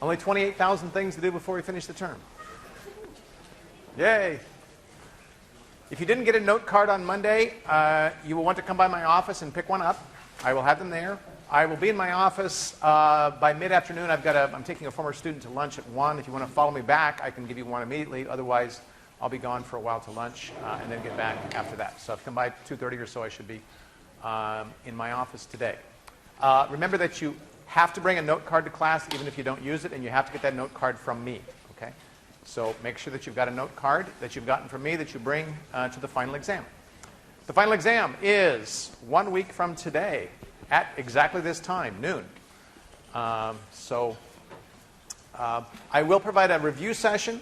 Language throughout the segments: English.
Only 28,000 things to do before we finish the term. Yay. If you didn't get a note card on Monday, you will want to come by my office and pick one up. I will have them there. I will be in my office by mid-afternoon. I'm taking a former student to lunch at 1. If you want to follow me back, I can give you one immediately. Otherwise, I'll be gone for a while to lunch and then get back after that. So if you come by 2:30 or so, I should be in my office today. Remember that you have to bring a note card to class even if you don't use it, and you have to get that note card from me. Okay? So make sure that you've got a note card that you've gotten from me that you bring to the final exam. The final exam is 1 week from today at exactly this time, noon. I will provide a review session.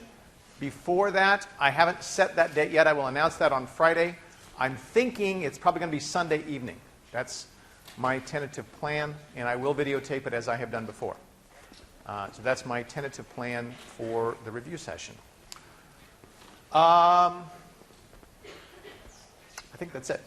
Before that, I haven't set that date yet. I will announce that on Friday. I'm thinking it's probably going to be Sunday evening. That's my tentative plan, and I will videotape it as I have done before. So that's my tentative plan for the review session. I think that's it.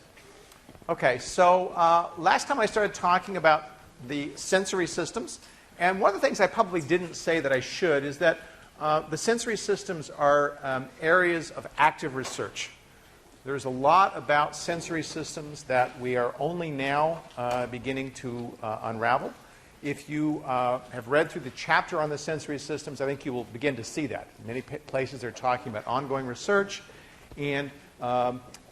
Okay, so last time I started talking about the sensory systems, and one of the things I probably didn't say that I should is that the sensory systems are areas of active research. There's a lot about sensory systems that we are only now beginning to unravel. If you have read through the chapter on the sensory systems, I think you will begin to see that. In many places they're talking about ongoing research and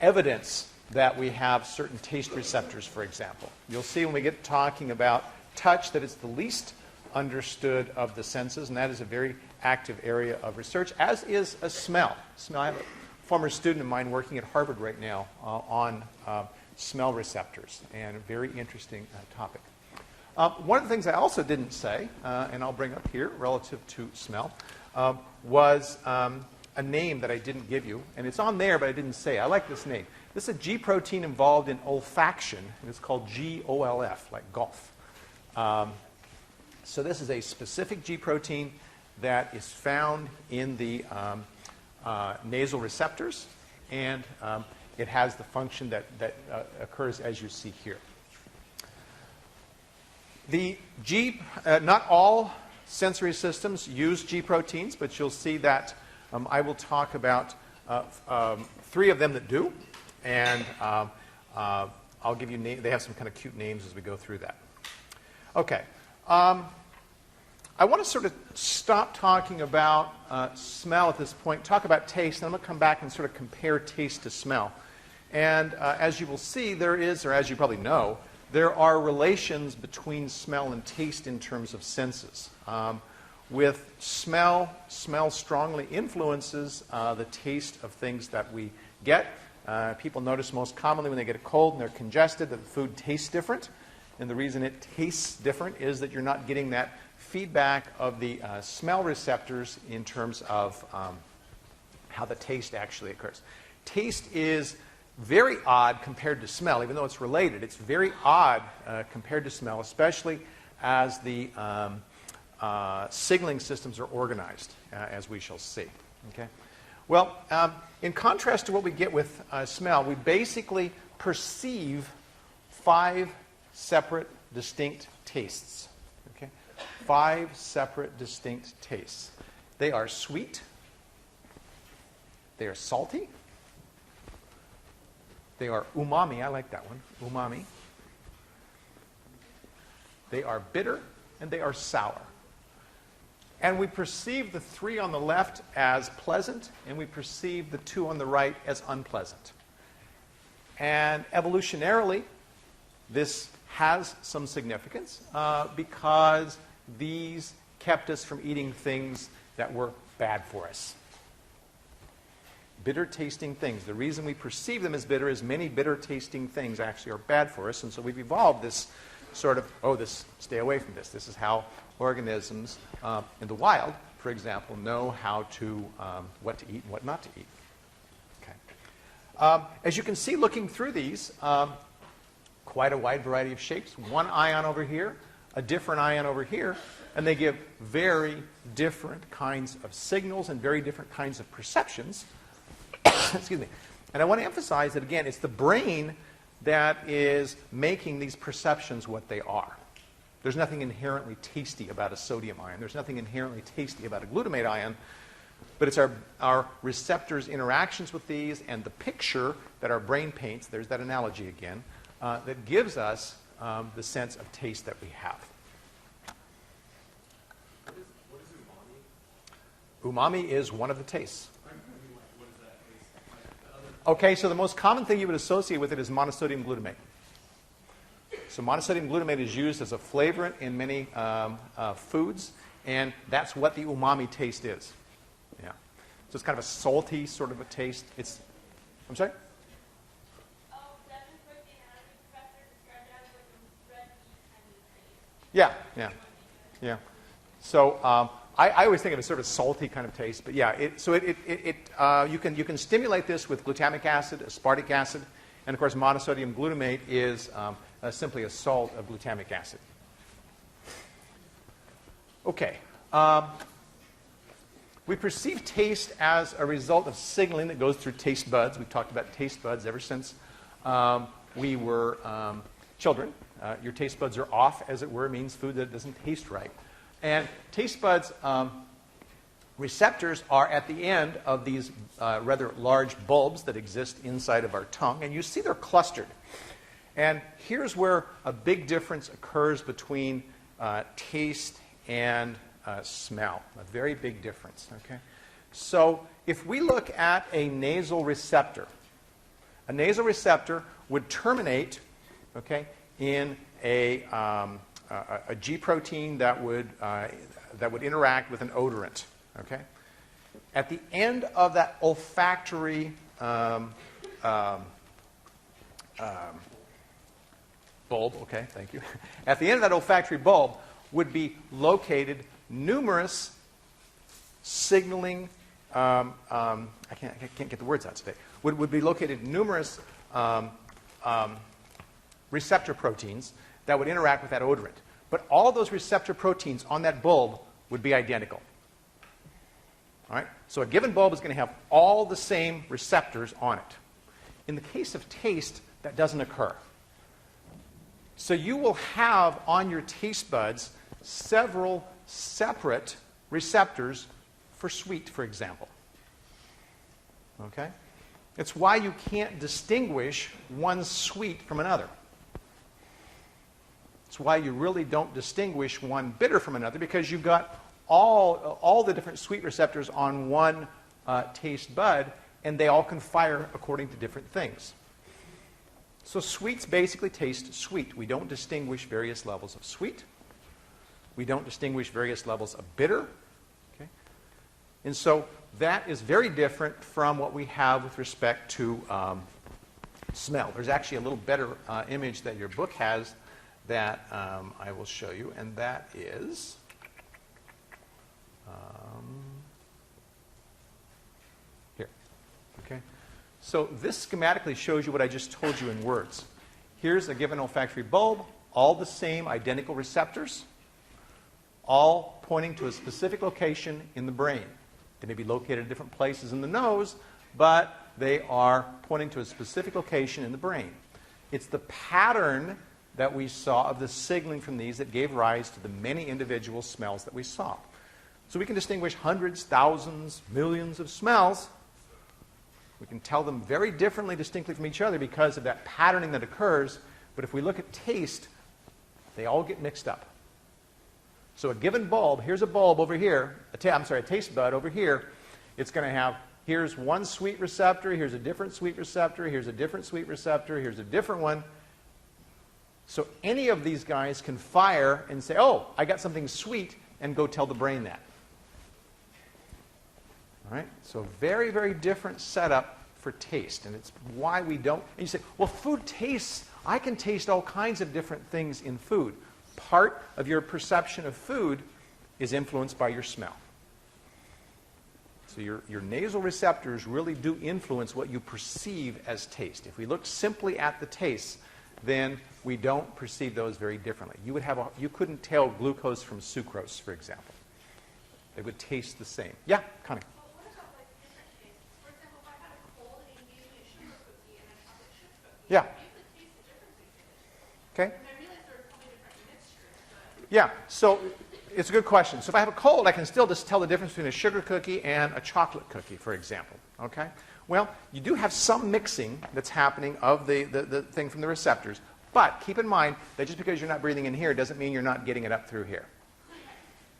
evidence that we have certain taste receptors, for example. You'll see when we get talking about touch that it's the least understood of the senses, and that is a very active area of research, as is a smell. I have a former student of mine working at Harvard right now on smell receptors, and a very interesting topic. One of the things I also didn't say, and I'll bring up here relative to smell, was a name that I didn't give you, and it's on there, but I didn't say. I like this name. This is a G protein involved in olfaction, and it's called GOLF, like golf. So this is a specific G protein that is found in the nasal receptors, and it has the function that occurs as you see here. The not all sensory systems use G proteins, but you'll see that I will talk about 3 of them that do, and I'll give you names. They have some kind of cute names as we go through that. Okay. I want to sort of stop talking about smell at this point, talk about taste, and I'm going to come back and sort of compare taste to smell. And as you will see, there is, or as you probably know, there are relations between smell and taste in terms of senses. With smell strongly influences the taste of things that we get. People notice most commonly when they get a cold and they're congested that the food tastes different. And the reason it tastes different is that you're not getting that feedback of the smell receptors in terms of how the taste actually occurs. Taste is very odd compared to smell, even though it's related. It's very odd compared to smell, especially as the signaling systems are organized, as we shall see. Okay? Well, in contrast to what we get with smell, we basically perceive 5 separate distinct tastes. Okay? 5 separate distinct tastes. They are sweet. They are salty. They are umami. I like that one. Umami. They are bitter, and they are sour. And we perceive the 3 on the left as pleasant, and we perceive the 2 on the right as unpleasant. And evolutionarily, this has some significance because these kept us from eating things that were bad for us. Bitter tasting things. The reason we perceive them as bitter is many bitter tasting things actually are bad for us, and so we've evolved this sort of, stay away from this. This is how organisms in the wild, for example, know how to, what to eat and what not to eat. Okay. As you can see looking through these, quite a wide variety of shapes. One ion over here, a different ion over here, and they give very different kinds of signals and very different kinds of perceptions. Excuse me. And I want to emphasize that, again, it's the brain that is making these perceptions what they are. There's nothing inherently tasty about a sodium ion. There's nothing inherently tasty about a glutamate ion. But it's our receptors' interactions with these and the picture that our brain paints, there's that analogy again, that gives us the sense of taste that we have. What is umami? Umami is one of the tastes. What is that taste? Okay, so the most common thing you would associate with it is monosodium glutamate. So monosodium glutamate is used as a flavorant in many foods, and that's what the umami taste is. Yeah. So it's kind of a salty sort of a taste. I'm sorry? Yeah. So I always think of it as sort of salty kind of taste, but yeah. You can stimulate this with glutamic acid, aspartic acid, and of course monosodium glutamate is simply a salt of glutamic acid. Okay. We perceive taste as a result of signaling that goes through taste buds. We've talked about taste buds ever since we were children. Your taste buds are off, as it were. It means food that doesn't taste right. And taste buds receptors are at the end of these rather large bulbs that exist inside of our tongue. And you see they're clustered. And here's where a big difference occurs between taste and smell. A very big difference. Okay? So if we look at a nasal receptor would terminate, okay, in a G protein that would interact with an odorant. Okay? At the end of that olfactory bulb, okay, thank you. At the end of that olfactory bulb would be located numerous signaling. I can't get the words out today. Would be located numerous receptor proteins that would interact with that odorant. But all those receptor proteins on that bulb would be identical. All right? So a given bulb is going to have all the same receptors on it. In the case of taste, that doesn't occur. So you will have on your taste buds several separate receptors for sweet, for example. Okay? It's why you can't distinguish one sweet from another. It's why you really don't distinguish one bitter from another, because you've got all the different sweet receptors on one taste bud, and they all can fire according to different things. So sweets basically taste sweet. We don't distinguish various levels of sweet. We don't distinguish various levels of bitter. Okay? And so that is very different from what we have with respect to smell. There's actually a little better image that your book has that I will show you, and that is here. Okay? So this schematically shows you what I just told you in words. Here's a given olfactory bulb, all the same identical receptors, all pointing to a specific location in the brain. They may be located at different places in the nose, but they are pointing to a specific location in the brain. It's the pattern that we saw of the signaling from these that gave rise to the many individual smells that we saw. So we can distinguish hundreds, thousands, millions of smells. We can tell them very differently, distinctly from each other because of that patterning that occurs. But if we look at taste, they all get mixed up. So a given bulb, here's a bulb over here, a taste bud over here. It's going to have, here's one sweet receptor, here's a different sweet receptor, here's a different sweet receptor, here's a different one. So any of these guys can fire and say, oh, I got something sweet, and go tell the brain that. All right? So very, very different setup for taste. And it's why we don't. And you say, well, food tastes. I can taste all kinds of different things in food. Part of your perception of food is influenced by your smell. So your nasal receptors really do influence what you perceive as taste. If we look simply at the taste, then we don't perceive those very differently. You couldn't tell glucose from sucrose, for example. They would taste the same. Yeah, Connie. What about like different tastes? For example, if I had a cold and you gave me a sugar cookie and a chocolate chip cookie, Yeah. you could taste the difference between it. Okay. And I realize there are probably different mixtures, but Yeah, so it's a good question. So if I have a cold, I can still just tell the difference between a sugar cookie and a chocolate cookie, for example. Okay? Well, you do have some mixing that's happening of the thing from the receptors. But keep in mind that just because you're not breathing in here doesn't mean you're not getting it up through here.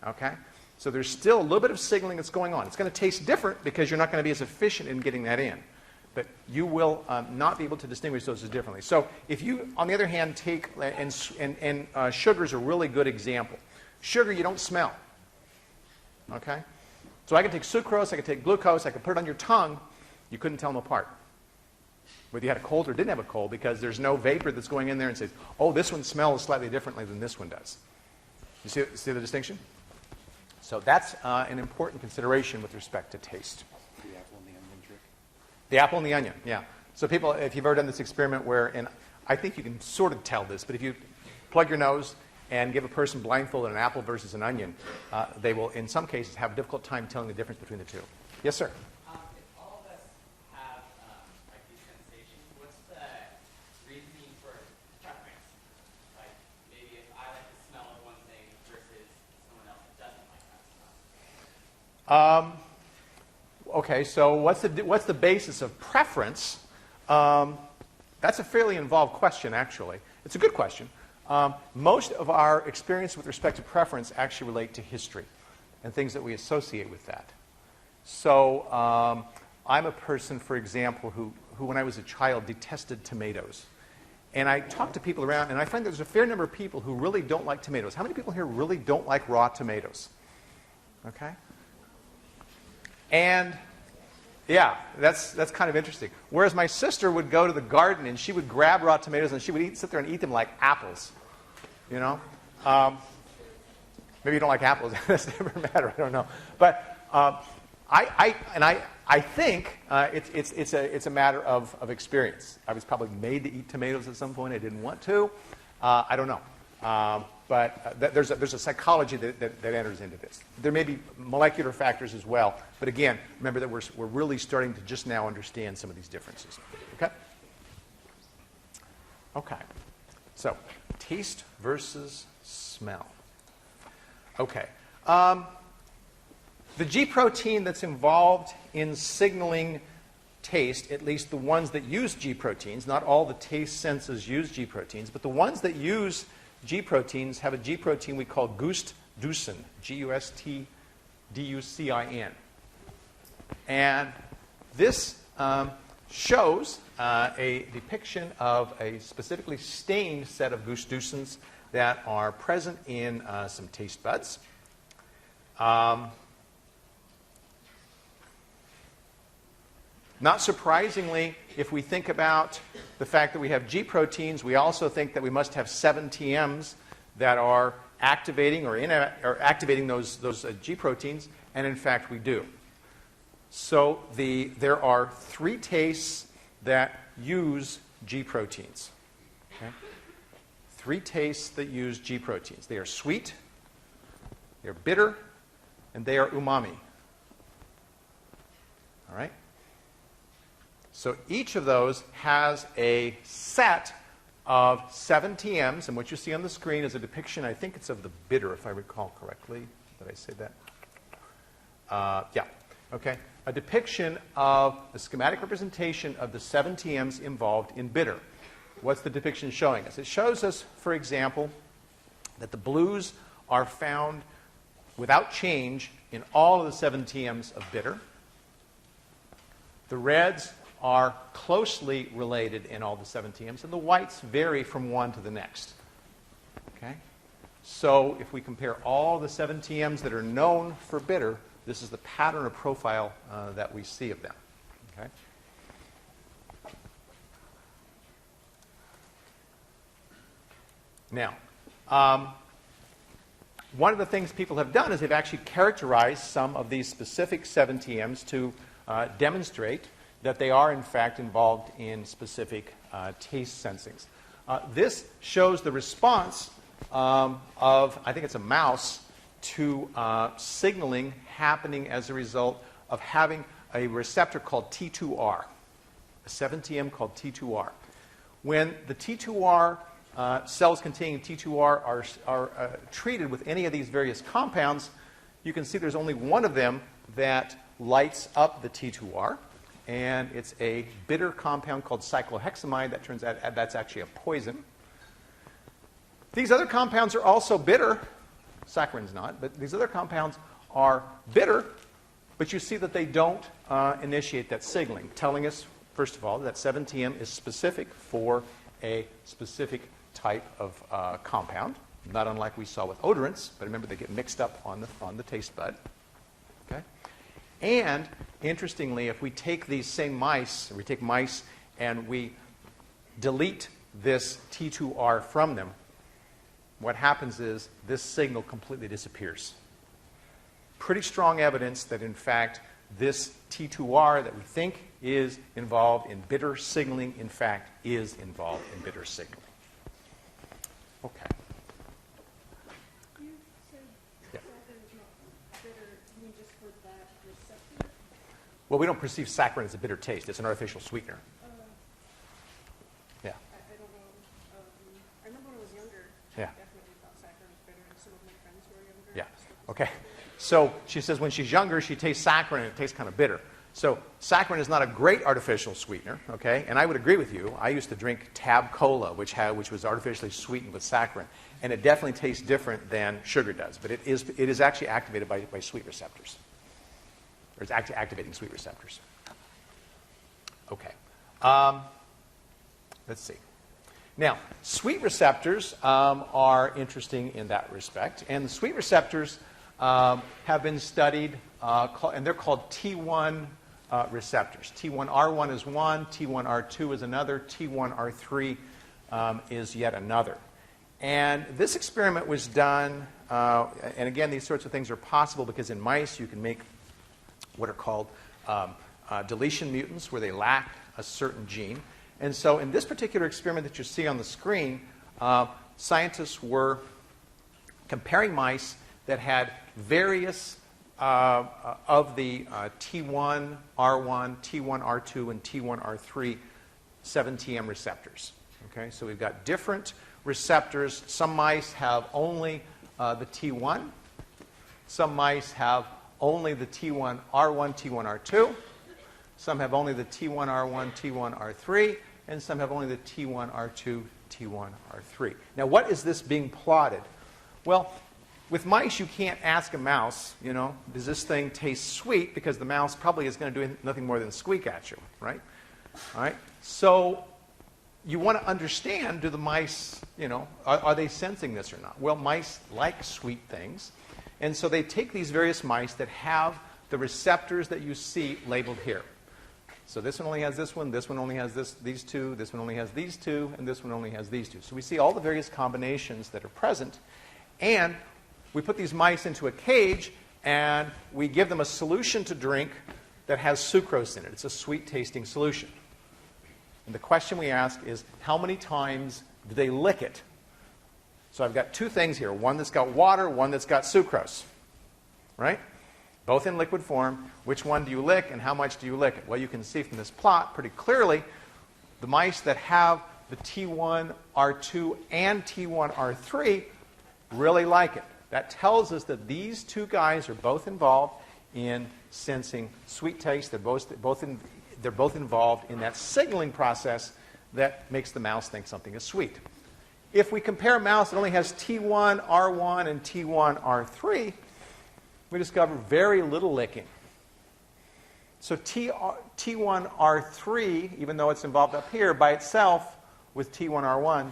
Okay? So there's still a little bit of signaling that's going on. It's going to taste different because you're not going to be as efficient in getting that in. But you will not be able to distinguish those as differently. So if you, on the other hand, take, and sugar is a really good example. Sugar you don't smell. Okay? So I can take sucrose, I can take glucose, I can put it on your tongue. You couldn't tell them apart. Whether you had a cold or didn't have a cold, because there's no vapor that's going in there and says, oh, this one smells slightly differently than this one does. You see the distinction? So that's an important consideration with respect to taste. The apple and the onion trick. The apple and the onion, yeah. So people, if you've ever done this experiment where, and I think you can sort of tell this, but if you plug your nose and give a person blindfolded an apple versus an onion, they will, in some cases, have a difficult time telling the difference between the two. Yes, sir? If all of us have like these sensations, what's the reasoning for preference? Like maybe if I like the smell of one thing versus someone else that doesn't like that smell. Okay, so what's the basis of preference? That's a fairly involved question, actually. It's a good question. Most of our experience with respect to preference actually relate to history and things that we associate with that. So I'm a person, for example, who when I was a child detested tomatoes. And I talk to people around, and I find there's a fair number of people who really don't like tomatoes. How many people here really don't like raw tomatoes? Okay? And yeah, that's kind of interesting. Whereas my sister would go to the garden and she would grab raw tomatoes and she would sit there and eat them like apples. You know? Maybe you don't like apples. That's never matter. I don't know. But I think it's a matter of experience. I was probably made to eat tomatoes at some point. I didn't want to. I don't know. But there's a psychology that enters into this. There may be molecular factors as well. But again, remember that we're really starting to just now understand some of these differences. Okay? Okay. So, taste versus smell. Okay. The G protein that's involved in signaling taste, at least the ones that use G proteins, not all the taste senses use G proteins, but the ones that use G proteins have a G protein we call Gustducin, Gustducin. And this shows a depiction of a specifically stained set of Gustducins that are present in some taste buds. Not surprisingly, if we think about the fact that we have G proteins, we also think that we must have 7 TMs that are activating or activating those G proteins, and in fact we do. So there are 3 tastes that use G proteins. Okay? 3 tastes that use G proteins. They are sweet, they are bitter, and they are umami. All right? So each of those has a set of 7 TMs, and what you see on the screen is a depiction, I think it's of the bitter, if I recall correctly. Did I say that? Yeah. Okay. A depiction of the schematic representation of the 7 TMs involved in bitter. What's the depiction showing us? It shows us, for example, that the blues are found without change in all of the 7 TMs of bitter. The reds are closely related in all the 7 TMs, and the whites vary from one to the next. Okay? So if we compare all the 7 TMs that are known for bitter, this is the pattern or profile that we see of them. Okay? Now, one of the things people have done is they've actually characterized some of these specific 7 TMs to demonstrate that they are, in fact, involved in specific taste sensings. This shows the response of, I think it's a mouse, to signaling happening as a result of having a receptor called T2R, a 7 TM called T2R. When the T2R cells containing T2R are treated with any of these various compounds, you can see there's only one of them that lights up the T2R, and it's a bitter compound called cyclohexamide. That turns out that's actually a poison. These other compounds are also bitter. Saccharin's not, but these other compounds are bitter, but you see that they don't initiate that signaling, telling us, first of all, that 7-TM is specific for a specific type of compound, not unlike we saw with odorants, but remember they get mixed up on the taste bud. Okay? And interestingly, if we take these same mice, we take mice and we delete this T2R from them, what happens is this signal completely disappears. Pretty strong evidence that, in fact, this T2R that we think is involved in bitter signaling, in fact, is involved in bitter signaling. Okay. You said Yeah. saccharin is not bitter. You mean just for that receptor? Well, we don't perceive saccharin as a bitter taste. It's an artificial sweetener. Yeah. I don't know. I remember when I was younger, Yeah. I definitely thought saccharin was bitter, and some of my friends who were younger. Yeah. Okay. So she says when she's younger, she tastes saccharin, and it tastes kind of bitter. So saccharin is not a great artificial sweetener, okay? And I would agree with you. I used to drink Tab Cola, which was artificially sweetened with saccharin, and it definitely tastes different than sugar does. But it is actually activated by sweet receptors. Or it's actually activating sweet receptors. Okay. Let's see. Now, sweet receptors are interesting in that respect, and the sweet receptors have been studied, and they're called T1 receptors. T1R1 is one, T1R2 is another, T1R3 is yet another. And this experiment was done, and again, these sorts of things are possible because in mice you can make what are called deletion mutants, where they lack a certain gene. And so in this particular experiment that you see on the screen, scientists were comparing mice that had various of the T1, R1, T1, R2, and T1, R3 7-TM receptors. Okay, so we've got different receptors. Some mice have only the T1. Some mice have only the T1, R1, T1, R2. Some have only the T1, R1, T1, R3. And some have only the T1, R2, T1, R3. Now, what is this being plotted? Well, with mice, you can't ask a mouse, does this thing taste sweet? Because the mouse probably is going to do nothing more than squeak at you, right? All right? So you want to understand, do the mice, are they sensing this or not? Well, mice like sweet things. And so they take these various mice that have the receptors that you see labeled here. So this one only has this one only has these two, this one only has these two, and this one only has these two. So we see all the various combinations that are present, and we put these mice into a cage, and we give them a solution to drink that has sucrose in it. It's a sweet-tasting solution. And the question we ask is, how many times do they lick it? So I've got two things here, one that's got water, one that's got sucrose, right? Both in liquid form. Which one do you lick, and how much do you lick it? Well, you can see from this plot pretty clearly the mice that have the T1, R2, and T1, R3 really like it. That tells us that these two guys are both involved in sensing sweet taste. They're both involved in that signaling process that makes the mouse think something is sweet. If we compare a mouse that only has T1, R1, and T1, R3, we discover very little licking. So T1, R3, even though it's involved up here, by itself with T1, R1,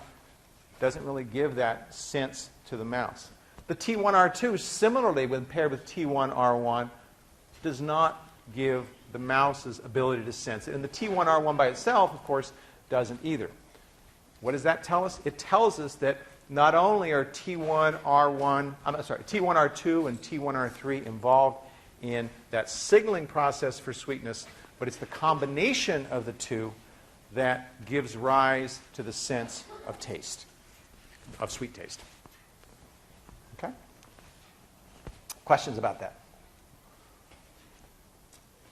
doesn't really give that sense to the mouse. The T1, R2, similarly, when paired with T1, R1, does not give the mouse's ability to sense it. And the T1, R1 by itself, of course, doesn't either. What does that tell us? It tells us that not only are T1, R2 and T1, R3 involved in that signaling process for sweetness, but it's the combination of the two that gives rise to the sense of taste, of sweet taste. Okay? Questions about that?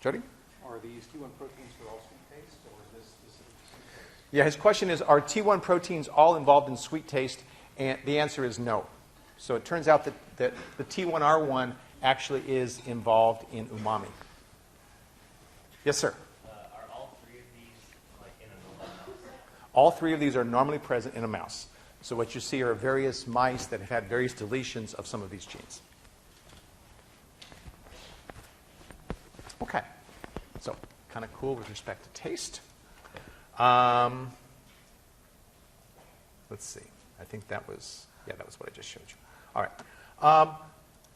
Jody? Are these T1 proteins for all sweet taste, or is this specific to sweet taste? Yeah, his question is, are T1 proteins all involved in sweet taste? And the answer is no. So it turns out that the T1R1 actually is involved in umami. Yes, sir? Are all three of these like in a normal mouse? All three of these are normally present in a mouse. So what you see are various mice that have had various deletions of some of these genes. Okay. So kind of cool with respect to taste. Let's see. I think that was what I just showed you. All right.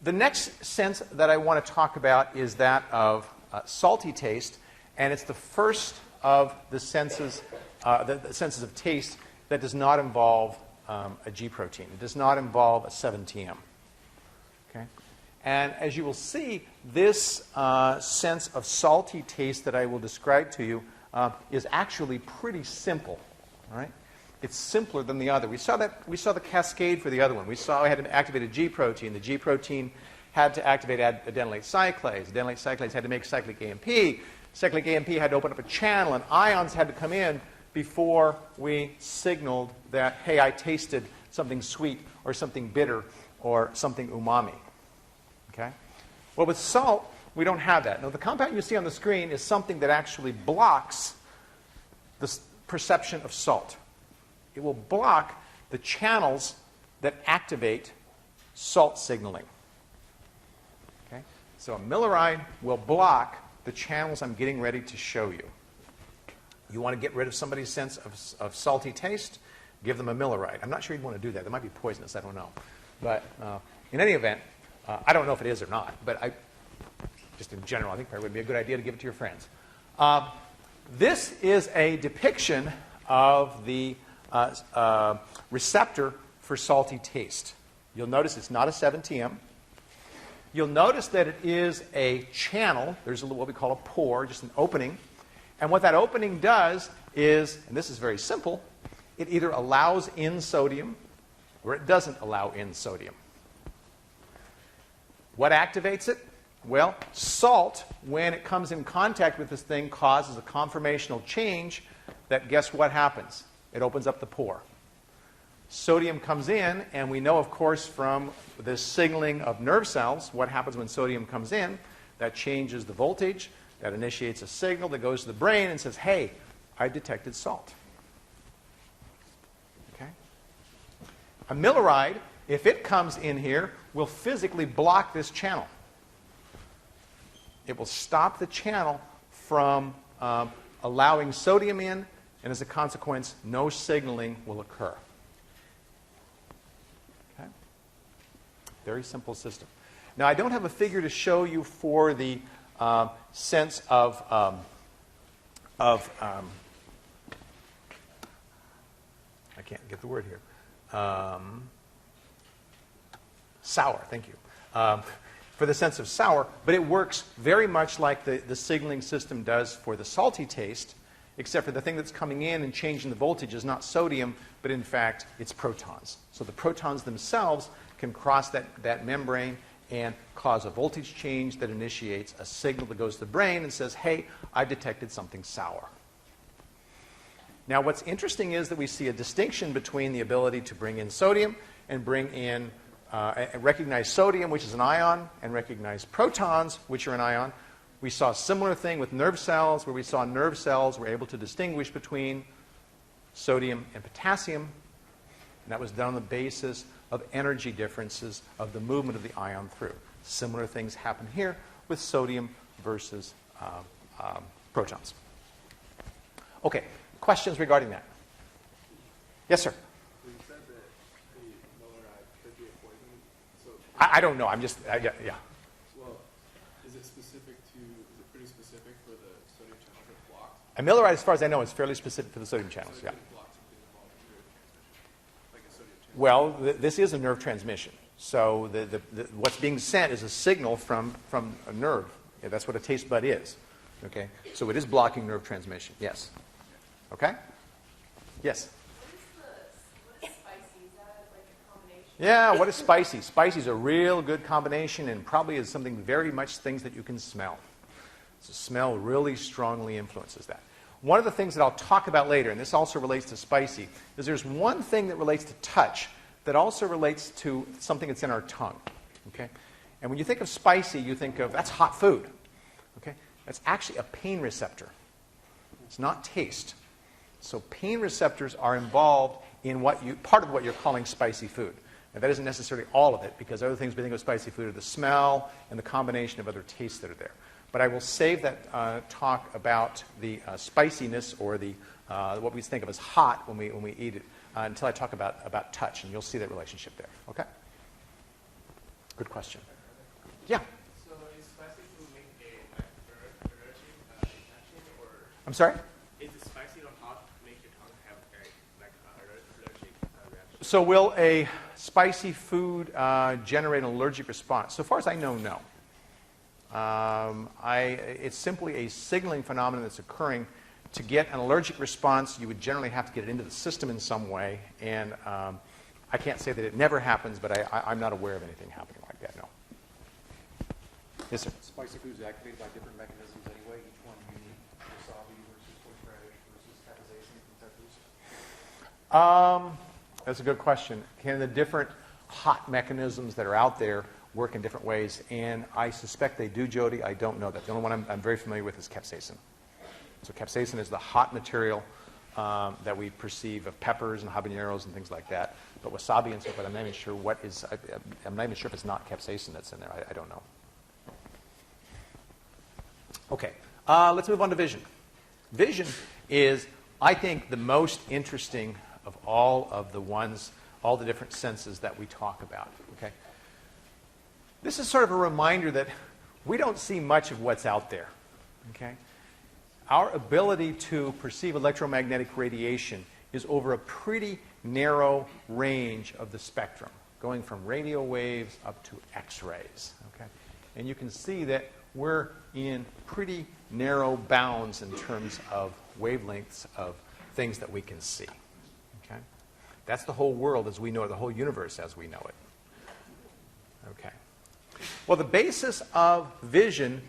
The next sense that I want to talk about is that of salty taste, and it's the first of the senses of taste that does not involve a G protein. It does not involve a 7-TM. Okay? And as you will see, this sense of salty taste that I will describe to you is actually pretty simple. All right? It's simpler than the other. We saw the cascade for the other one. We saw I had to activate a G protein. The G protein had to activate adenylate cyclase. Adenylate cyclase had to make cyclic AMP. Cyclic AMP had to open up a channel, and ions had to come in before we signaled that, hey, I tasted something sweet or something bitter or something umami. Okay? Well, with salt, we don't have that. Now, the compound you see on the screen is something that actually blocks the perception of salt. It will block the channels that activate salt signaling. Okay? So a milleride will block the channels I'm getting ready to show you. You want to get rid of somebody's sense of salty taste? Give them a milleride. I'm not sure you'd want to do that. That might be poisonous. I don't know. But in any event, I don't know if it is or not. But just in general, I think it would be a good idea to give it to your friends. This is a depiction of the receptor for salty taste. You'll notice it's not a 7-TM. You'll notice that it is a channel. There's what we call a pore, just an opening. And what that opening does is, and this is very simple, it either allows in sodium or it doesn't allow in sodium. What activates it? Well, salt, when it comes in contact with this thing, causes a conformational change that, guess what happens? It opens up the pore. Sodium comes in, and we know, of course, from the signaling of nerve cells, what happens when sodium comes in. That changes the voltage. That initiates a signal that goes to the brain and says, hey, I detected salt. Okay? A milleride, if it comes in here, will physically block this channel. It will stop the channel from allowing sodium in, and as a consequence, no signaling will occur. Okay? Very simple system. Now, I don't have a figure to show you for the sense of I can't get the word here. Sour, thank you. For the sense of sour, but it works very much like the signaling system does for the salty taste, except for the thing that's coming in and changing the voltage is not sodium, but in fact, it's protons. So the protons themselves can cross that membrane and cause a voltage change that initiates a signal that goes to the brain and says, hey, I've detected something sour. Now, what's interesting is that we see a distinction between the ability to bring in sodium and bring in recognize sodium, which is an ion, and recognize protons, which are an ion. We saw a similar thing with nerve cells, where we saw nerve cells were able to distinguish between sodium and potassium. And that was done on the basis of energy differences of the movement of the ion through. Similar things happen here with sodium versus protons. Okay, questions regarding that? Yes, sir? You said that the milleride could be a poison. So, I don't know. I'm just, yeah. well, is it pretty specific for the sodium channel to block? A milleride, as far as I know, is fairly specific for the sodium channels. So Yeah. it could block something involved in neurotransmission, like a sodium channel. Well, this is a nerve transmission. So what's being sent is a signal from a nerve. Yeah, that's what a taste bud is. Okay? So it is blocking nerve transmission. Yes. Okay? Yes? What is spicy? Is that like a combination? Yeah, what is spicy? Spicy is a real good combination and probably is something very much things that you can smell. So smell really strongly influences that. One of the things that I'll talk about later, and this also relates to spicy, is there's one thing that relates to touch that also relates to something that's in our tongue. Okay? And when you think of spicy, you think of, that's hot food. Okay? That's actually a pain receptor. It's not taste. So pain receptors are involved in part of what you're calling spicy food. Now, that isn't necessarily all of it, because other things we think of spicy food are the smell and the combination of other tastes that are there. But I will save that talk about the spiciness or the what we think of as hot when we eat it until I talk about touch, and you'll see that relationship there. Okay? Good question. Yeah. So is spicy food make a allergic reaction, or I'm sorry? is it spicy or hot make your tongue have a allergic reaction? So will a spicy food generate an allergic response? So far as I know, no. It's simply a signaling phenomenon that's occurring. To get an allergic response, you would generally have to get it into the system in some way. And I can't say that it never happens, but I'm not aware of anything happening like that, no. Yes, sir? Spicy foods are activated by different mechanisms anyway, each one unique. Wasabi versus horseradish versus capsaicin, etc. That's a good question. Can the different hot mechanisms that are out there work in different ways? And I suspect they do, Jody. I don't know that. The only one I'm very familiar with is capsaicin. So capsaicin is the hot material that we perceive of peppers and habaneros and things like that. But wasabi and so forth, I'm not even sure I'm not even sure if it's not capsaicin that's in there. I don't know. Okay, let's move on to vision. Vision is, I think, the most interesting of all the different senses that we talk about. Okay, this is sort of a reminder that we don't see much of what's out there. Okay, our ability to perceive electromagnetic radiation is over a pretty narrow range of the spectrum, going from radio waves up to X-rays. Okay, and you can see that we're in pretty narrow bounds in terms of wavelengths of things that we can see. Okay? That's the whole world as we know it, the whole universe as we know it. Okay. Well, the basis of vision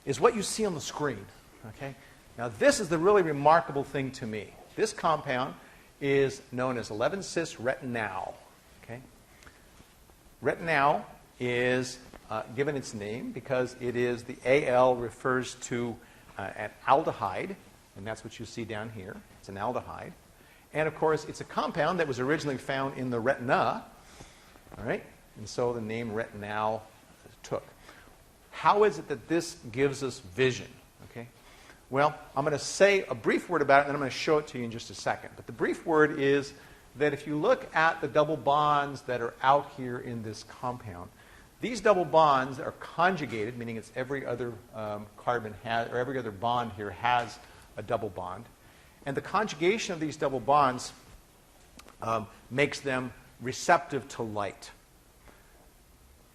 is what you see on the screen. Okay? Now, this is the really remarkable thing to me. This compound is known as 11-cis-retinal. Okay? Retinal is given its name because it is the AL refers to an aldehyde, and that's what you see down here. It's an aldehyde. And, of course, it's a compound that was originally found in the retina, all right? And so the name retinal took. How is it that this gives us vision? Okay? Well, I'm going to say a brief word about it, and then I'm going to show it to you in just a second. But the brief word is that if you look at the double bonds that are out here in this compound, these double bonds are conjugated, meaning it's every other carbon has, or every other bond here has a double bond. And the conjugation of these double bonds makes them receptive to light.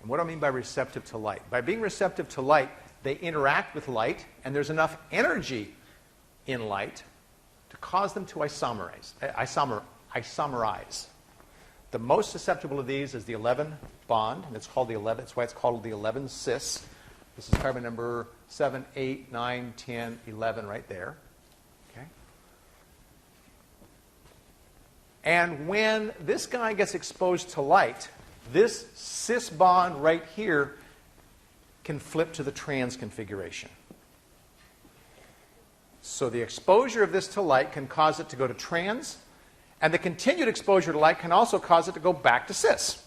And what do I mean by receptive to light? By being receptive to light, they interact with light, and there's enough energy in light to cause them to isomerize. The most susceptible of these is the 11 bond, and it's called the 11. That's why it's called the 11-cis. This is carbon number 7, 8, 9, 10, 11 right there. Okay. And when this guy gets exposed to light, this cis bond right here can flip to the trans configuration. So the exposure of this to light can cause it to go to trans, and the continued exposure to light can also cause it to go back to cis.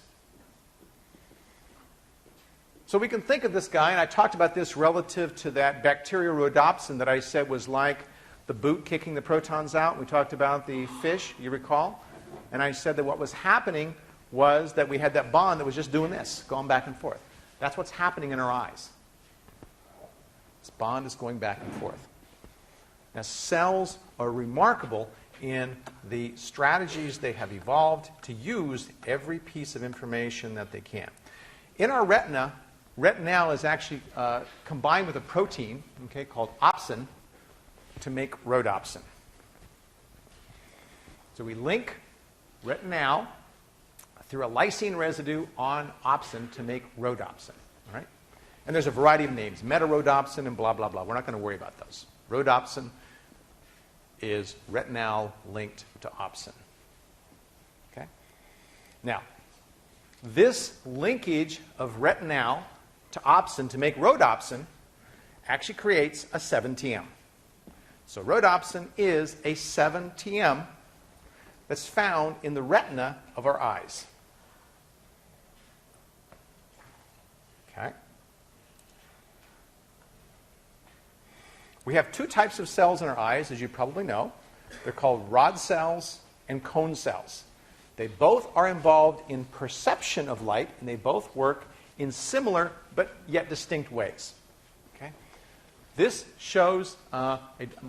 So we can think of this guy, and I talked about this relative to that bacterial rhodopsin that I said was like the boot kicking the protons out. We talked about the fish, you recall? And I said that what was happening was that we had that bond that was just doing this, going back and forth. That's what's happening in our eyes. This bond is going back and forth. Now, cells are remarkable in the strategies they have evolved to use every piece of information that they can. In our retina, retinal is actually combined with a protein, okay, called opsin to make rhodopsin. So we link retinal through a lysine residue on opsin to make rhodopsin. All right? And there's a variety of names, metarhodopsin and blah, blah, blah. We're not going to worry about those. Rhodopsin, is retinal linked to opsin. Okay? Now, this linkage of retinal to opsin to make rhodopsin actually creates a 7-TM. So rhodopsin is a 7-TM that's found in the retina of our eyes. Okay? We have two types of cells in our eyes, as you probably know. They're called rod cells and cone cells. They both are involved in perception of light, and they both work in similar but yet distinct ways. Okay? This shows an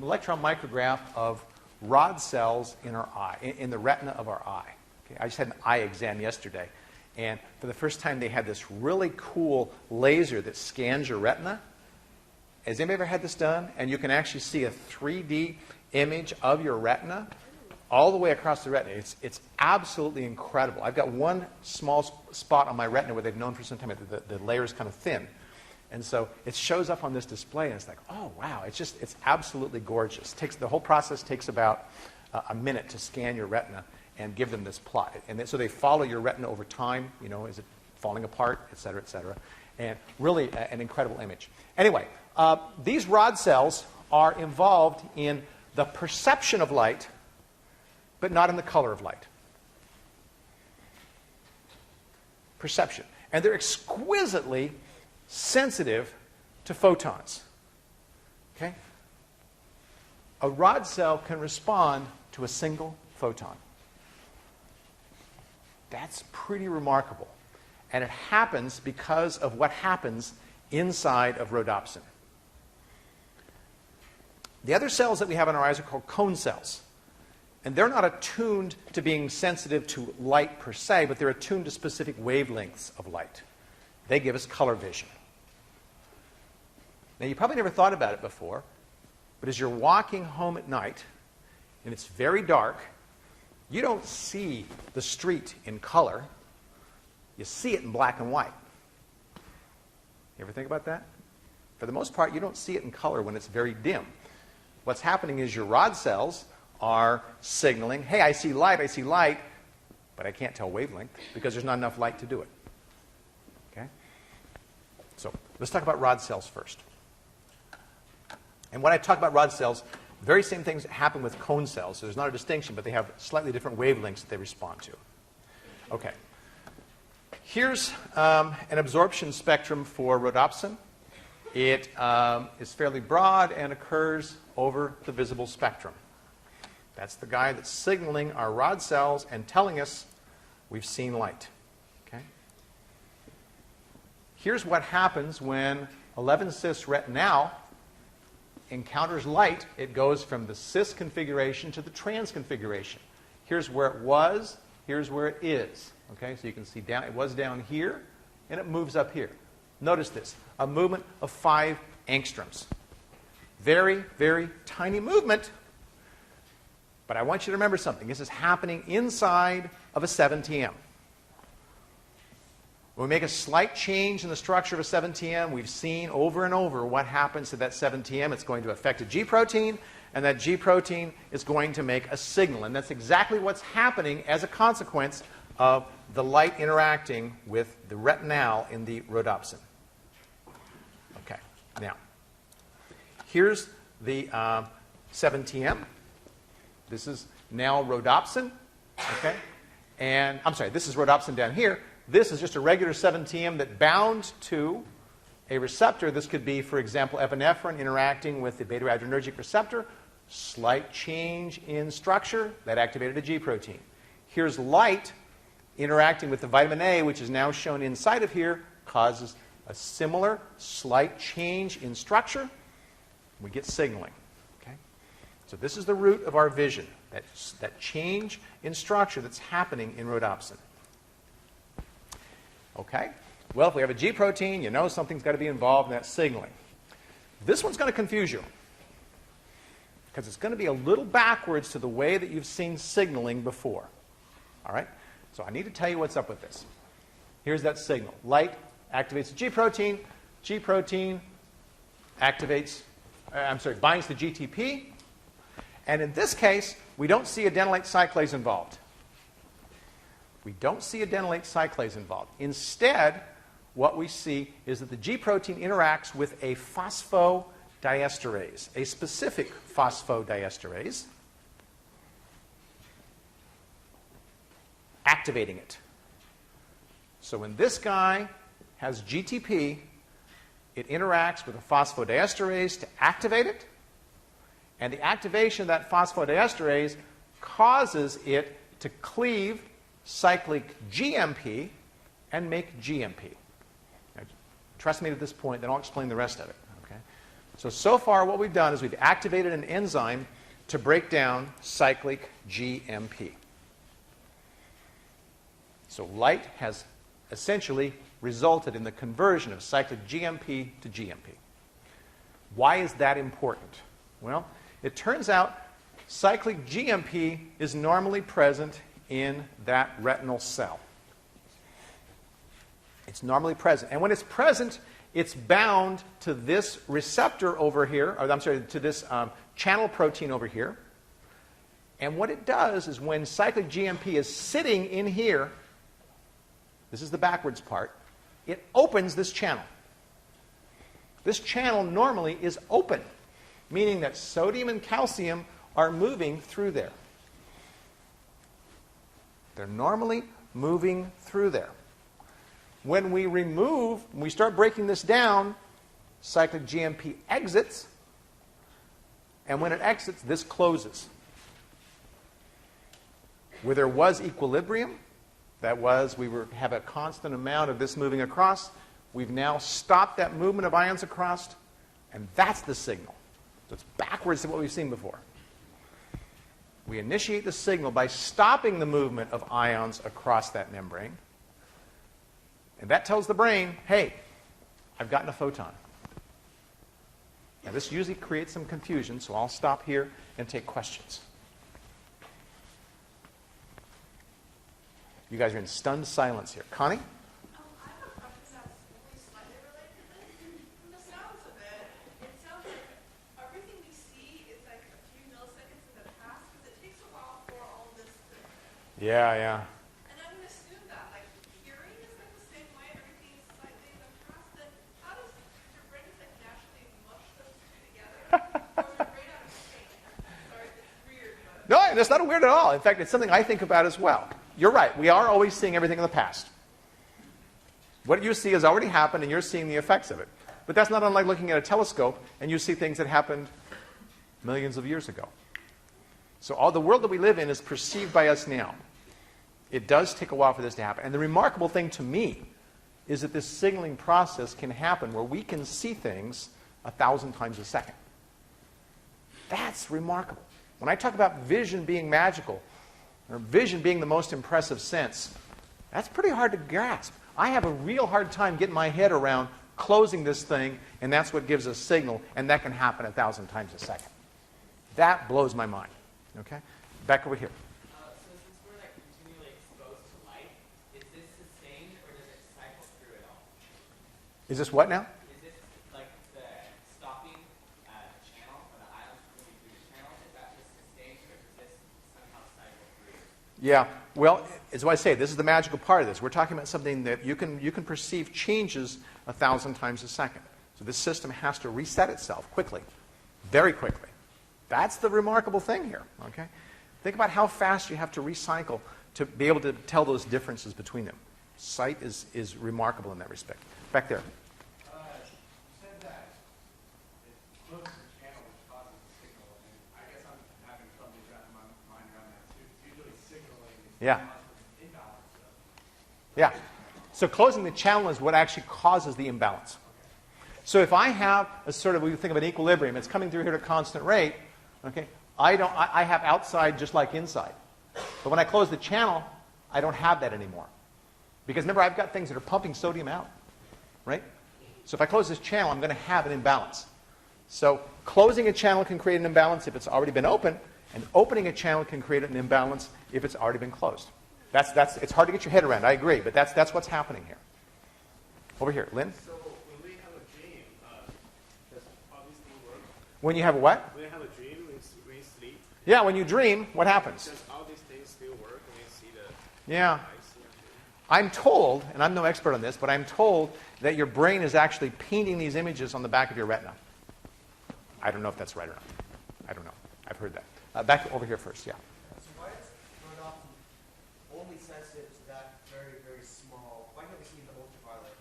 electron micrograph of rod cells in our eye, in the retina of our eye. Okay? I just had an eye exam yesterday, and for the first time they had this really cool laser that scans your retina. Has anybody ever had this done? And you can actually see a 3D image of your retina all the way across the retina. It's absolutely incredible. I've got one small spot on my retina where they've known for some time that the layer is kind of thin. And so it shows up on this display, and it's like, oh, wow. It's absolutely gorgeous. The whole process takes about a minute to scan your retina and give them this plot. And so they follow your retina over time. You know, is it falling apart, et cetera, et cetera. And really an incredible image. Anyway, these rod cells are involved in the perception of light, but not in the color of light. Perception. And they're exquisitely sensitive to photons. Okay? A rod cell can respond to a single photon. That's pretty remarkable. And it happens because of what happens inside of rhodopsin. The other cells that we have in our eyes are called cone cells. And they're not attuned to being sensitive to light per se, but they're attuned to specific wavelengths of light. They give us color vision. Now, you probably never thought about it before, but as you're walking home at night, and it's very dark, you don't see the street in color. You see it in black and white. You ever think about that? For the most part, you don't see it in color when it's very dim. What's happening is your rod cells are signaling, hey, I see light, but I can't tell wavelength because there's not enough light to do it. Okay? So let's talk about rod cells first. And when I talk about rod cells, the very same things happen with cone cells. So there's not a distinction, but they have slightly different wavelengths that they respond to. Okay. Here's an absorption spectrum for rhodopsin. It is fairly broad and occurs over the visible spectrum. That's the guy that's signaling our rod cells and telling us we've seen light. Okay? Here's what happens when 11-cis retinal encounters light. It goes from the cis configuration to the trans configuration. Here's where it was. Here's where it is. Okay? So you can see it was down here, and it moves up here. Notice this, a movement of 5 angstroms. Very, very tiny movement. But I want you to remember something. This is happening inside of a 7-TM. When we make a slight change in the structure of a 7-TM, we've seen over and over what happens to that 7-TM. It's going to affect a G protein, and that G protein is going to make a signal. And that's exactly what's happening as a consequence of the light interacting with the retinal in the rhodopsin. Okay, now, here's the 7-TM. This is now rhodopsin, okay? And, I'm sorry, this is rhodopsin down here. This is just a regular 7-TM that bound to a receptor. This could be, for example, epinephrine interacting with the beta-adrenergic receptor. Slight change in structure, that activated a G protein. Here's light interacting with the vitamin A, which is now shown inside of here, causes a similar slight change in structure. We get signaling. So this is the root of our vision, that change in structure that's happening in rhodopsin. Okay? Well, if we have a G protein, you know something's got to be involved in that signaling. This one's going to confuse you because it's going to be a little backwards to the way that you've seen signaling before. All right? So I need to tell you what's up with this. Here's that signal. Light activates the G protein. G protein activates, binds the GTP. And in this case, we don't see adenylate cyclase involved. We don't see adenylate cyclase involved. Instead, what we see is that the G protein interacts with a phosphodiesterase, a specific phosphodiesterase, activating it. So when this guy has GTP, it interacts with a phosphodiesterase to activate it, and the activation of that phosphodiesterase causes it to cleave cyclic GMP and make GMP. Now, trust me at this point, then I'll explain the rest of it. Okay? So far what we've done is we've activated an enzyme to break down cyclic GMP. So light has essentially resulted in the conversion of cyclic GMP to GMP. Why is that important? Well, it turns out cyclic GMP is normally present in that retinal cell. It's normally present. And when it's present, it's bound to this receptor over here, or I'm sorry, to this channel protein over here. And what it does is when cyclic GMP is sitting in here, this is the backwards part, it opens this channel. This channel normally is open, meaning that sodium and calcium are moving through there. They're normally moving through there. When we start breaking this down, cyclic GMP exits, and when it exits, this closes. Where there was equilibrium, that was, have a constant amount of this moving across, we've now stopped that movement of ions across, and that's the signal. So it's backwards to what we've seen before. We initiate the signal by stopping the movement of ions across that membrane. And that tells the brain, hey, I've gotten a photon. Now this usually creates some confusion, so I'll stop here and take questions. You guys are in stunned silence here. Connie? I have a question that's only slightly related to this. From the sounds of it, it sounds like everything we see is like a few milliseconds in the past, because it takes a while for all this to... Yeah. And I'm going to assume that, like, hearing is like the same way, everything is slightly in the past, then how does your brain just like naturally mush those two together? Or is your brain out of sync? Sorry, it's weird, but... No, that's not weird at all. In fact, it's something I think about as well. You're right. We are always seeing everything in the past. What you see has already happened, and you're seeing the effects of it. But that's not unlike looking at a telescope, and you see things that happened millions of years ago. So all the world that we live in is perceived by us now. It does take a while for this to happen. And the remarkable thing to me is that this signaling process can happen where we can see things 1,000 times a second. That's remarkable. When I talk about vision being magical, or vision being the most impressive sense, that's pretty hard to grasp. I have a real hard time getting my head around closing this thing, and that's what gives a signal, and that can happen 1,000 times a second. That blows my mind. Okay? Back over here. So since we're like continually exposed to light, is this sustained or does it cycle through it all? Is this what now? Is this like the stopping the channel or the ions moving through the channel? Is that just sustained or does this somehow cycle through? Yeah. Well, as I say, this is the magical part of this. We're talking about something that you can perceive changes 1,000 times a second. So this system has to reset itself quickly, very quickly. That's the remarkable thing here. Okay? Think about how fast you have to recycle to be able to tell those differences between them. Sight is remarkable in that respect. Back there. You said that it closes the channel, which causes the signal, and I guess I'm having trouble wrapping my mind around that too. It's usually signaling Yeah. imbalance. Yeah. So closing the channel is what actually causes the imbalance. So if I have a sort of, we think of an equilibrium, it's coming through here at a constant rate, okay, I have outside just like inside. But when I close the channel, I don't have that anymore. Because remember, I've got things that are pumping sodium out, right? So if I close this channel, I'm going to have an imbalance. So closing a channel can create an imbalance if it's already been open, and opening a channel can create an imbalance if it's already been closed. It's hard to get your head around, I agree, but that's what's happening here. Over here, Lynn? So when we have a dream, does all these things work? When you have a what? When we have a dream, when we sleep, Yeah, when you dream, what happens? Does all these things still work when you see the Yeah. eyes? I'm told, and I'm no expert on this, but I'm told that your brain is actually painting these images on the back of your retina. I don't know if that's right or not. I don't know. I've heard that. Back over here first, yeah. So why is rhodopsin only sensitive to that very, very small? Why can't we see the ultraviolet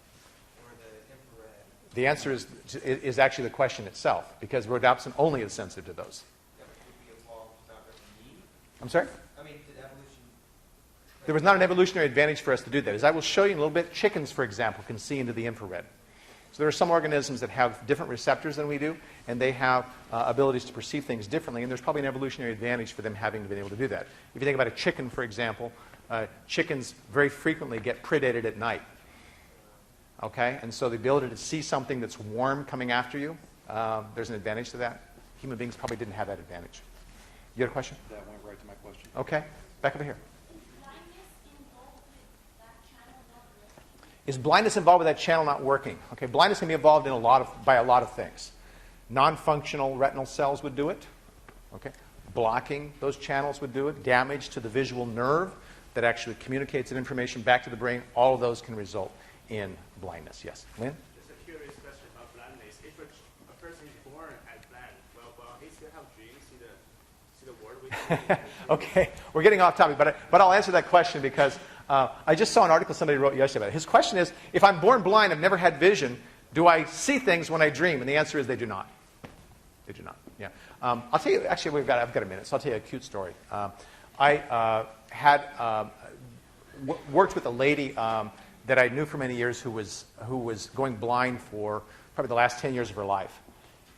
or the infrared? The answer is actually the question itself, because rhodopsin only is sensitive to those. That would be evolved without really need. I'm sorry? I mean, did evolution? There was not an evolutionary advantage for us to do that. As I will show you in a little bit, chickens, for example, can see into the infrared. So there are some organisms that have different receptors than we do, and they have abilities to perceive things differently, and there's probably an evolutionary advantage for them having been able to do that. If you think about a chicken, for example, chickens very frequently get predated at night. Okay? And so the ability to see something that's warm coming after you, there's an advantage to that. Human beings probably didn't have that advantage. You had a question? That went right to my question. Okay. Back over here. Is blindness involved with that channel not working? Okay, blindness can be involved in by a lot of things. Non-functional retinal cells would do it. Okay, blocking those channels would do it. Damage to the visual nerve that actually communicates that information back to the brain. All of those can result in blindness. Yes, Lynn? Just a curious question about blindness. If a person is born as blind, well, he still have dreams, see the world with Okay, we're getting off topic, but I'll answer that question because I just saw an article somebody wrote yesterday about it. His question is, if I'm born blind, I've never had vision, do I see things when I dream? And the answer is they do not. They do not, yeah. I'll tell you, actually, I've got a minute, so I'll tell you a cute story. I had worked with a lady that I knew for many years who was going blind for probably the last 10 years of her life.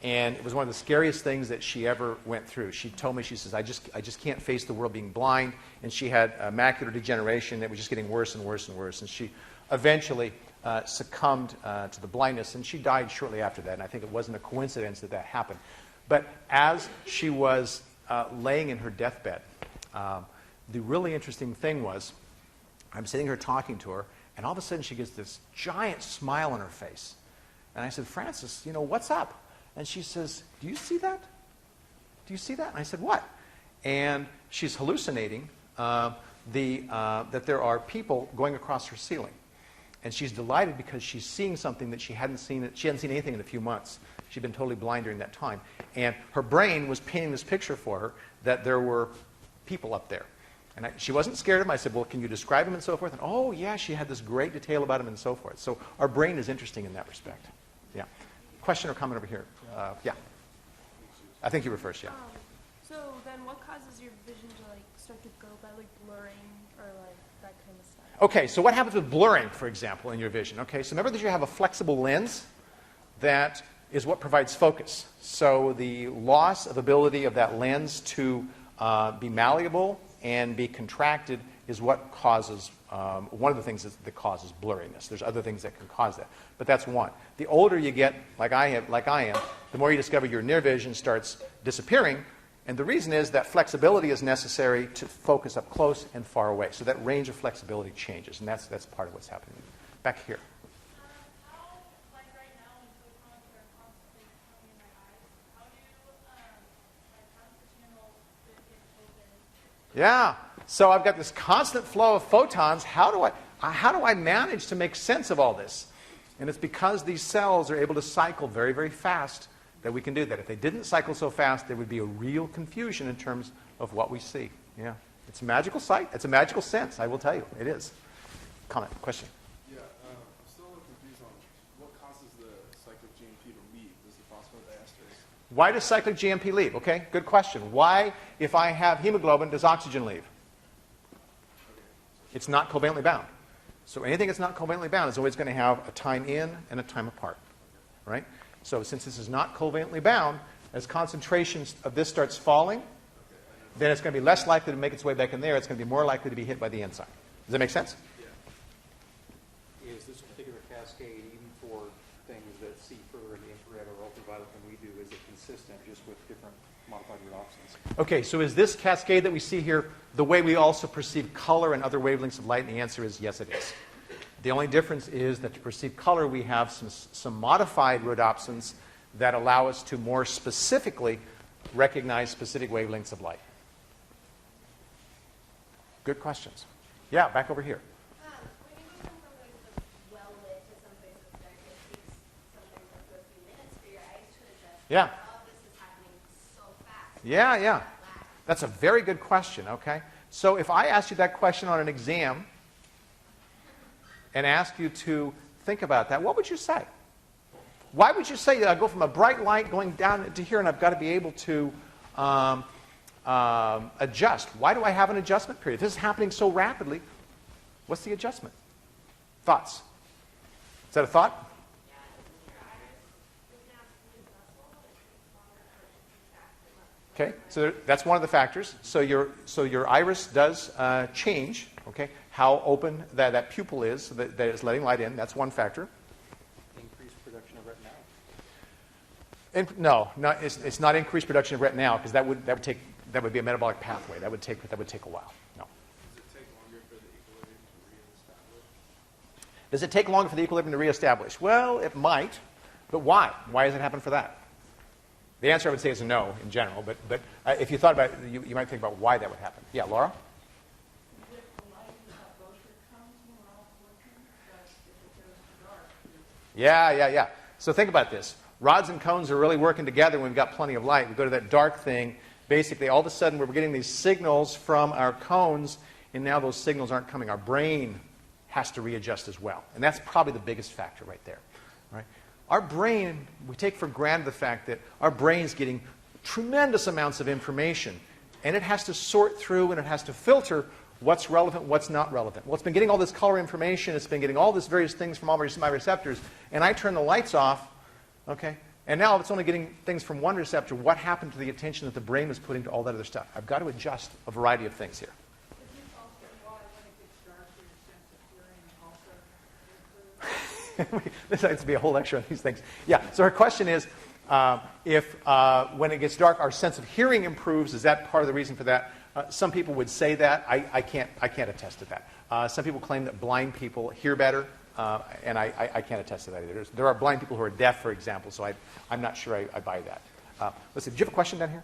And it was one of the scariest things that she ever went through. She told me, she says, I just can't face the world being blind. And she had macular degeneration that was just getting worse and worse and worse. And she eventually succumbed to the blindness, and she died shortly after that. And I think it wasn't a coincidence that that happened. But as she was laying in her deathbed, the really interesting thing was, I'm sitting here talking to her, and all of a sudden she gets this giant smile on her face. And I said, Frances, what's up? And she says, do you see that? Do you see that? And I said, what? And she's hallucinating that there are people going across her ceiling. And she's delighted because she's seeing something that she hadn't seen. She hadn't seen anything in a few months. She'd been totally blind during that time. And her brain was painting this picture for her that there were people up there. And she wasn't scared of them. I said, well, can you describe them and so forth? And oh, yeah, she had this great detail about them and so forth. So our brain is interesting in that respect. Yeah. Question or comment over here? Yeah. I think you were first, yeah. So then what causes your vision to start to go by blurring or that kind of stuff? Okay, so what happens with blurring, for example, in your vision? Okay, so remember that you have a flexible lens that is what provides focus. So the loss of ability of that lens to be malleable and be contracted is what causes, one of the things that causes blurriness. There's other things that can cause that, but that's one. The older you get, like I am, the more you discover your near vision starts disappearing, and the reason is that flexibility is necessary to focus up close and far away. So that range of flexibility changes, and that's part of what's happening. Back here. How, right now, when photons are constantly coming in my eyes, how do how's the channel get open? Yeah. So I've got this constant flow of photons. How do I manage to make sense of all this? And it's because these cells are able to cycle very, very fast that we can do that. If they didn't cycle so fast, there would be a real confusion in terms of what we see. Yeah. It's a magical sight. It's a magical sense, I will tell you. It is. Comment, question? Yeah, I'm still a little confused on what causes the cyclic GMP to leave. Is it possible to ask this? Why does cyclic GMP leave? Okay, good question. Why, if I have hemoglobin, does oxygen leave? It's not covalently bound. So anything that's not covalently bound is always going to have a time in and a time apart, right? So since this is not covalently bound, as concentrations of this starts falling, then it's going to be less likely to make its way back in there. It's going to be more likely to be hit by the enzyme. Does that make sense? Is this particular cascade, even for things that see further in the infrared or ultraviolet than we do, is it consistent just with different modified rhodopsins? Okay, so is this cascade that we see here the way we also perceive color and other wavelengths of light? And the answer is yes, it is. The only difference is that to perceive color, we have some modified rhodopsins that allow us to more specifically recognize specific wavelengths of light. Good questions. Yeah, back over here. When you go from like the well lit to someplace that's dark, it takes sometimes up to a few minutes for your eyes to adjust. Yeah. All of this is happening so fast. Yeah, yeah. Lag. That's a very good question, okay? So if I asked you that question on an exam and asked you to think about that, what would you say? Why would you say that I go from a bright light going down to here and I've got to be able to adjust? Why do I have an adjustment period? If this is happening so rapidly, what's the adjustment? Thoughts? Is that a thought? Okay, so that's one of the factors. So your iris does change, okay, how open that pupil is, so that is letting light in. That's one factor. Increased production of retinal. No, it's not increased production of retinal, because that would be a metabolic pathway. That would take a while. No. Does it take longer for the equilibrium to reestablish? Does it take longer for the equilibrium to reestablish? Well, it might, but why? Why does it happen for that? The answer I would say is no in general, but if you thought about it, you might think about why that would happen. Yeah, Laura? Yeah. So think about this. Rods and cones are really working together when we've got plenty of light. We go to that dark thing. Basically, all of a sudden, we're getting these signals from our cones, and now those signals aren't coming. Our brain has to readjust as well. And that's probably the biggest factor right there. Right? Our brain, we take for granted the fact that our brain is getting tremendous amounts of information, and it has to sort through and it has to filter what's relevant, what's not relevant. Well, it's been getting all this color information, it's been getting all these various things from all my receptors, and I turn the lights off, okay, and now it's only getting things from one receptor. What happened to the attention that the brain was putting to all that other stuff? I've got to adjust a variety of things here. This has to be a whole lecture on these things. Yeah, so her question is, if when it gets dark, our sense of hearing improves, is that part of the reason for that? Some people would say that. I can't attest to that. Some people claim that blind people hear better, and I can't attest to that either. There are blind people who are deaf, for example, so I'm not sure I buy that. Let's see, did you have a question down here?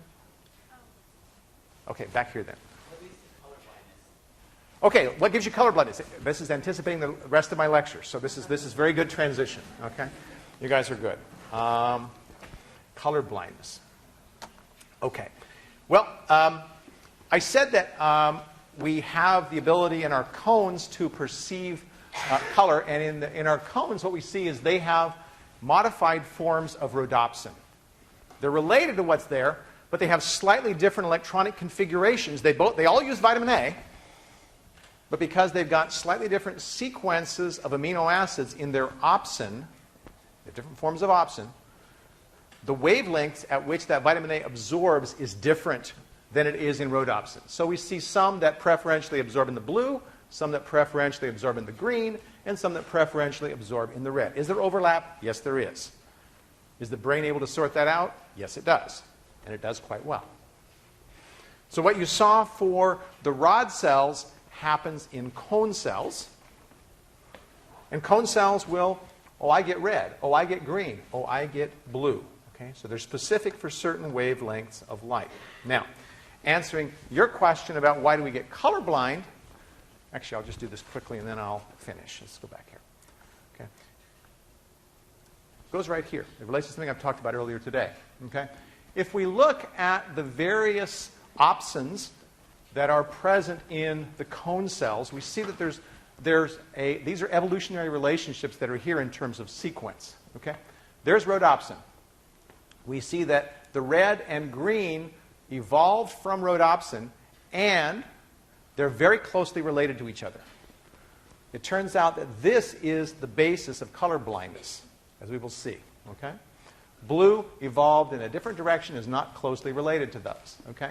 Okay, back here then. Okay, what gives you color blindness? This is anticipating the rest of my lecture, so this is very good transition. Okay, you guys are good. Color blindness. Okay, well, I said that we have the ability in our cones to perceive color, and in our cones, what we see is they have modified forms of rhodopsin. They're related to what's there, but they have slightly different electronic configurations. They all use vitamin A. But because they've got slightly different sequences of amino acids in their opsin, the different forms of opsin, the wavelengths at which that vitamin A absorbs is different than it is in rhodopsin. So we see some that preferentially absorb in the blue, some that preferentially absorb in the green, and some that preferentially absorb in the red. Is there overlap? Yes, there is. Is the brain able to sort that out? Yes, it does. And it does quite well. So what you saw for the rod cells happens in cone cells. And cone cells will, oh, I get red. Oh, I get green. Oh, I get blue. Okay? So they're specific for certain wavelengths of light. Now, answering your question about why do we get colorblind, actually, I'll just do this quickly and then I'll finish. Let's go back here. Okay? It goes right here. It relates to something I've talked about earlier today. Okay? If we look at the various opsins that are present in the cone cells, we see that these are evolutionary relationships that are here in terms of sequence. Okay? There's rhodopsin. We see that the red and green evolved from rhodopsin, and they're very closely related to each other. It turns out that this is the basis of color blindness, as we will see. Okay? Blue evolved in a different direction, is not closely related to those. Okay?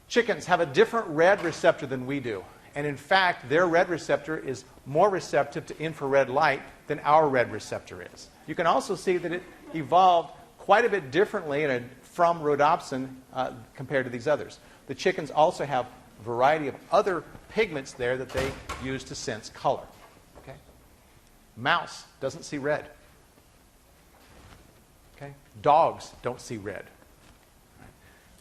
Chickens have a different red receptor than we do. And in fact, their red receptor is more receptive to infrared light than our red receptor is. You can also see that it evolved quite a bit differently from rhodopsin compared to these others. The chickens also have a variety of other pigments there that they use to sense color. Okay? Mouse doesn't see red. Okay? Dogs don't see red.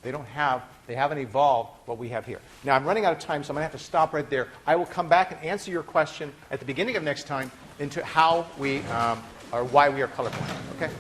They haven't evolved what we have here. Now, I'm running out of time, so I'm going to have to stop right there. I will come back and answer your question at the beginning of next time into how we, or why we are colorblind. Okay?